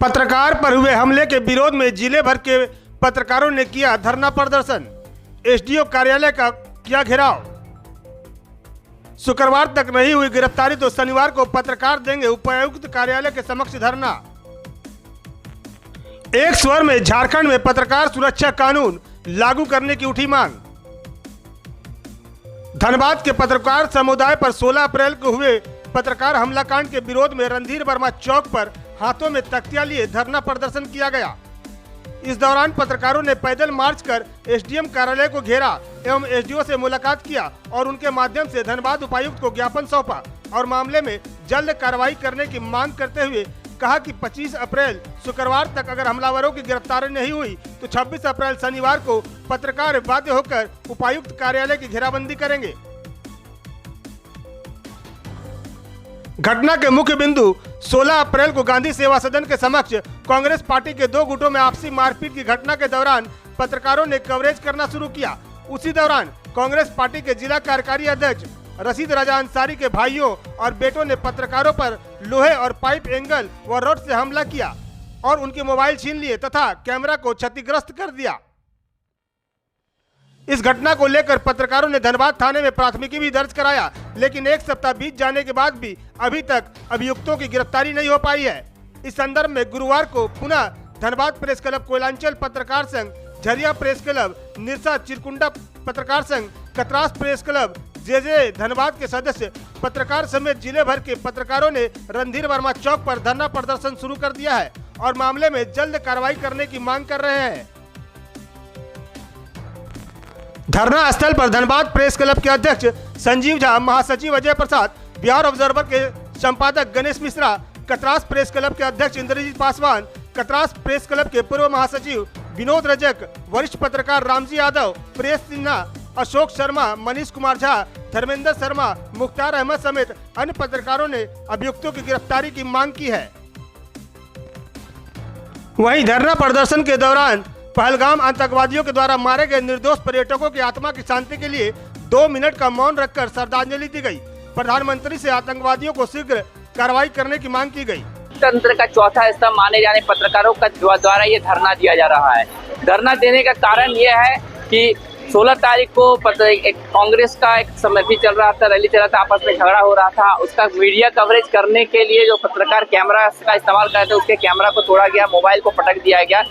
पत्रकार पर हुए हमले के विरोध में जिले भर के पत्रकारों ने किया धरना प्रदर्शन। एसडीओ कार्यालय का किया घेराव। शुक्रवार तक नहीं हुई गिरफ्तारी तो शनिवार को पत्रकार देंगे उपायुक्त कार्यालय के समक्ष धरना। एक स्वर में झारखंड में पत्रकार सुरक्षा कानून लागू करने की उठी मांग। धनबाद के पत्रकार समुदाय पर 16 अप्रैल को हुए पत्रकार हमला कांड के विरोध में रणधीर वर्मा चौक पर हाथों में तख्तियां लिए धरना प्रदर्शन किया गया। इस दौरान पत्रकारों ने पैदल मार्च कर एसडीएम कार्यालय को घेरा एवं एसडीओ से मुलाकात किया और उनके माध्यम से धनबाद उपायुक्त को ज्ञापन सौंपा और मामले में जल्द कार्रवाई करने की मांग करते हुए कहा कि 25 अप्रैल शुक्रवार तक अगर हमलावरों की गिरफ्तारी नहीं हुई तो 26 अप्रैल शनिवार को पत्रकार बाध्य होकर उपायुक्त कार्यालय की घेराबंदी करेंगे। घटना के मुख्य बिंदु 16 अप्रैल को गांधी सेवा सदन के समक्ष कांग्रेस पार्टी के दो गुटों में आपसी मारपीट की घटना के दौरान पत्रकारों ने कवरेज करना शुरू किया। उसी दौरान कांग्रेस पार्टी के जिला कार्यकारी अध्यक्ष रशीद राजा अंसारी के भाइयों और बेटों ने पत्रकारों पर लोहे और पाइप एंगल व रॉड से हमला किया और उनके मोबाइल छीन लिए तथा कैमरा को क्षतिग्रस्त कर दिया। इस घटना को लेकर पत्रकारों ने धनबाद थाने में प्राथमिकी भी दर्ज कराया, लेकिन एक सप्ताह बीत जाने के बाद भी अभी तक अभियुक्तों की गिरफ्तारी नहीं हो पाई है। इस संदर्भ में गुरुवार को पुनः धनबाद प्रेस क्लब, कोयलांचल पत्रकार संघ, झरिया प्रेस क्लब, निरसा चिरकुंडा पत्रकार संघ, कतरास प्रेस क्लब, जे धनबाद के सदस्य पत्रकार समेत जिले भर के पत्रकारों ने रणधीर वर्मा चौक पर धरना प्रदर्शन शुरू कर दिया है और मामले में जल्द कार्रवाई करने की मांग कर रहे हैं। धरना स्थल पर धनबाद प्रेस क्लब के अध्यक्ष संजीव झा, महासचिव अजय प्रसाद, बिहार ऑब्जर्वर के संपादक गणेश मिश्रा, कतरास प्रेस क्लब के अध्यक्ष इंद्रजीत पासवान, कतरास प्रेस क्लब के पूर्व महासचिव विनोद रजक, वरिष्ठ पत्रकार रामजी यादव, प्रेस सिन्हा, अशोक शर्मा, मनीष कुमार झा, धर्मेंद्र शर्मा, मुख्तार अहमद समेत अन्य पत्रकारों ने अभियुक्तों की गिरफ्तारी की मांग की है। वहीं धरना प्रदर्शन के दौरान पहलगाम आतंकवादियों के द्वारा मारे गए निर्दोष पर्यटकों की आत्मा की शांति के लिए 2 मिनट का मौन रखकर श्रद्धांजलि दी गई। प्रधानमंत्री से आतंकवादियों को शीघ्र कार्रवाई करने की मांग की गई। तंत्र का चौथा स्तंभ माने जाने पत्रकारों का द्वारा ये धरना दिया जा रहा है। धरना देने का कारण ये है कि 16 तारीख को कांग्रेस का एक समिति चल रहा था, रैली चल रहा था, आपस में झगड़ा हो रहा था। उसका मीडिया कवरेज करने के लिए जो पत्रकार कैमरा का इस्तेमाल करते थे उसके कैमरा को तोड़ा गया, मोबाइल को पटक दिया गया,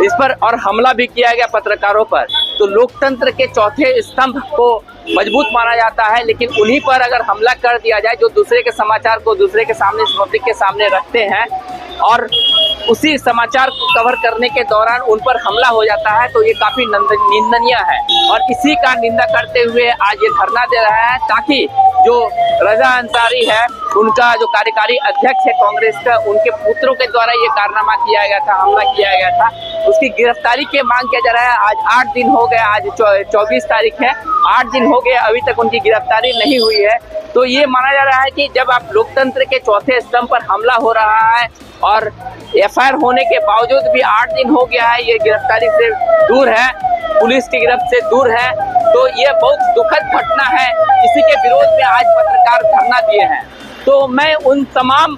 इस पर और हमला भी किया गया पत्रकारों पर। तो लोकतंत्र के चौथे स्तंभ को मजबूत माना जाता है, लेकिन उन्हीं पर अगर हमला कर दिया जाए जो दूसरे के समाचार को दूसरे के सामने, पब्लिक के सामने रखते हैं और उसी समाचार को कवर करने के दौरान उन पर हमला हो जाता है, तो ये काफी निंदनीय है। और इसी का निंदा करते हुए आज ये धरना दे रहा है ताकि जो रजा अंसारी है, उनका जो कार्यकारी अध्यक्ष है कांग्रेस का, उनके पुत्रों के द्वारा ये कारनामा किया गया था, हमला किया गया था, उसकी गिरफ्तारी की मांग किया जा रहा है। आज 8 दिन हो गए, आज 24 तारीख है, 8 दिन हो गए, अभी तक उनकी गिरफ्तारी नहीं हुई है। तो ये माना जा रहा है कि जब आप लोकतंत्र के चौथे स्तंभ पर हमला हो रहा है और एफआईआर होने के बावजूद भी 8 दिन हो गया है, ये गिरफ्तारी से दूर है, पुलिस की गिरफ्त से दूर है, तो ये बहुत दुखद घटना है। इसी के विरोध में आज पत्रकार धरना दिए हैं। तो मैं उन तमाम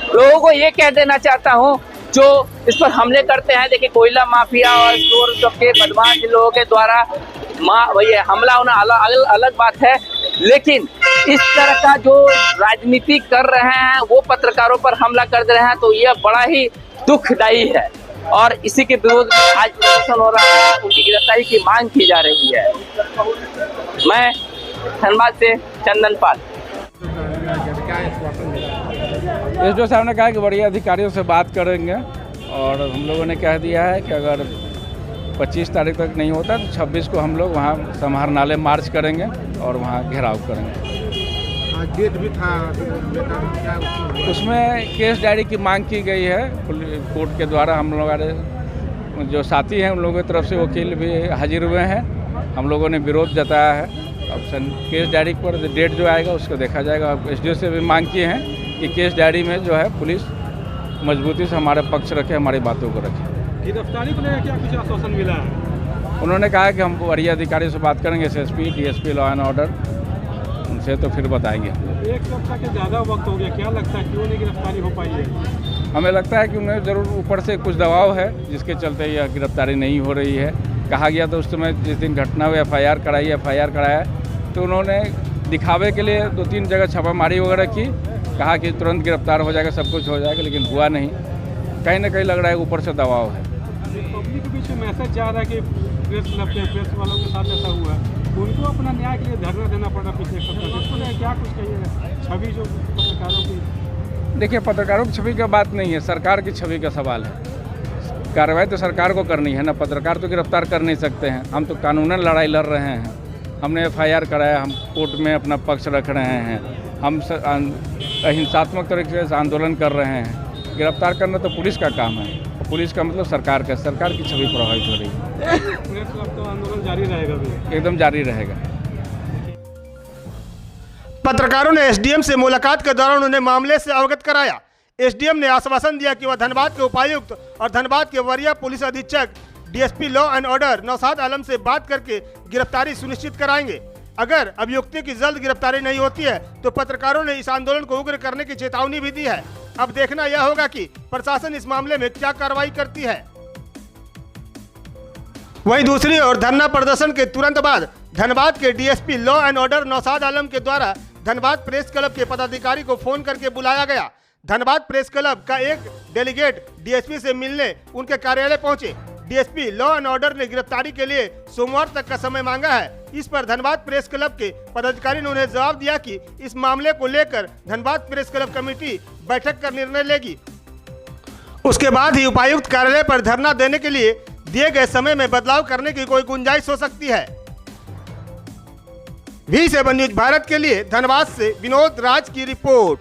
लोगों को ये कह देना चाहता हूँ जो इस पर हमले करते हैं, देखिए कोयला माफिया और चोर के बदमाश लोगों के द्वारा हमला होना अलग बात है, लेकिन इस तरह का जो राजनीति कर रहे हैं वो पत्रकारों पर हमला कर दे रहे हैं, तो यह बड़ा ही दुखदायी है और इसी के विरोध में आज प्रदर्शन हो रहा है, उनकी गिरफ्तारी की मांग की जा रही है। मैं धनबाद से चंदन पाल। एसडीओ साहब ने कहा कि बड़े अधिकारियों से बात करेंगे और हम लोगों ने कह दिया है कि अगर 25 तारीख तक नहीं होता तो 26 को हम लोग वहाँ समाहरणालय मार्च करेंगे और वहाँ घेराव करेंगे। डेट भी था, उसमें केस डायरी की मांग की गई है कोर्ट के द्वारा। हम लोग जो साथी हैं उन लोगों की तरफ से वकील भी हाजिर हुए हैं, हम लोगों ने विरोध जताया है। अब केस डायरी पर डेट जो आएगा उसको देखा जाएगा। एसडीओ से भी मांग किए हैं कि केस डायरी में जो है पुलिस मजबूती से हमारे पक्ष रखे, हमारी बातों को रखे। गिरफ्तारी को लेकर क्या कुछ आश्वासन मिला है? उन्होंने कहा कि हम वरीय अधिकारी से बात करेंगे, SSP, DSP, law and order, उनसे तो फिर बताएंगे। एक सप्ताह के ज़्यादा वक्त हो गया, क्या लगता है क्यों नहीं गिरफ्तारी हो पाई है? हमें लगता है कि उन्हें ज़रूर ऊपर से कुछ दबाव है जिसके चलते यह गिरफ्तारी नहीं हो रही है। कहा गया था उस समय जिस दिन घटना हुई एफआईआर कराया तो उन्होंने दिखावे के लिए 2-3 जगह छापामारी वगैरह की, कहा कि तुरंत गिरफ्तार हो जाएगा, सब कुछ हो जाएगा, लेकिन हुआ नहीं। कहीं ना कहीं लग रहा है ऊपर से दबाव है। पब्लिक के बीच में मैसेज जा रहा है कि प्रेस वालों के साथ ऐसा हुआ है, उनको अपना न्याय के लिए धरना देना पड़ा पिछले सप्ताह। क्या कुछ कहिएगा छवि जो पत्रकारों की? देखिए, पत्रकारों की छवि का बात नहीं है, सरकार की छवि का सवाल है। कार्रवाई तो सरकार को करनी है ना, पत्रकार तो गिरफ्तार कर नहीं सकते हैं। हम तो कानूनन लड़ाई लड़ रहे हैं, हमने एफआईआर कराया, हम कोर्ट में अपना पक्ष रख रहे हैं, हम अहिंसात्मक तरीके से आंदोलन कर रहे हैं। गिरफ्तार करना तो पुलिस का काम है, पुलिस का मतलब सरकार की छवि प्रभावित हो रही है। प्रेस क्लब तो आंदोलन जारी रहेगा भी? एकदम जारी रहेगा। पत्रकारों ने एसडीएम से मुलाकात के दौरान उन्हें मामले से अवगत कराया। एसडीएम ने आश्वासन दिया कि वह धनबाद के उपायुक्त और धनबाद के वरीय पुलिस अधीक्षक DSP law and order Naushad Alam से बात करके गिरफ्तारी सुनिश्चित कराएंगे। अगर अभियुक्तों की जल्द गिरफ्तारी नहीं होती है तो पत्रकारों ने इस आंदोलन को उग्र करने की चेतावनी भी दी है। अब देखना यह होगा कि प्रशासन इस मामले में क्या कार्रवाई करती है। वहीं दूसरी ओर धरना प्रदर्शन के तुरंत बाद धनबाद के DSP law and order Naushad Alam के द्वारा धनबाद प्रेस क्लब के पदाधिकारी को फोन करके बुलाया गया। धनबाद प्रेस क्लब का एक डेलीगेट डीएसपी से मिलने उनके कार्यालय पहुंचे। डीएसपी लॉ एंड ऑर्डर ने गिरफ्तारी के लिए सोमवार तक का समय मांगा है। इस पर धनबाद प्रेस क्लब के पदाधिकारी ने उन्हें जवाब दिया कि इस मामले को लेकर धनबाद प्रेस क्लब कमेटी बैठक कर निर्णय लेगी। उसके बाद ही उपायुक्त कार्यालय पर धरना देने के लिए दिए गए समय में बदलाव करने की कोई गुंजाइश हो सकती है। V7 न्यूज भारत के लिए धनबाद से विनोद राज की रिपोर्ट।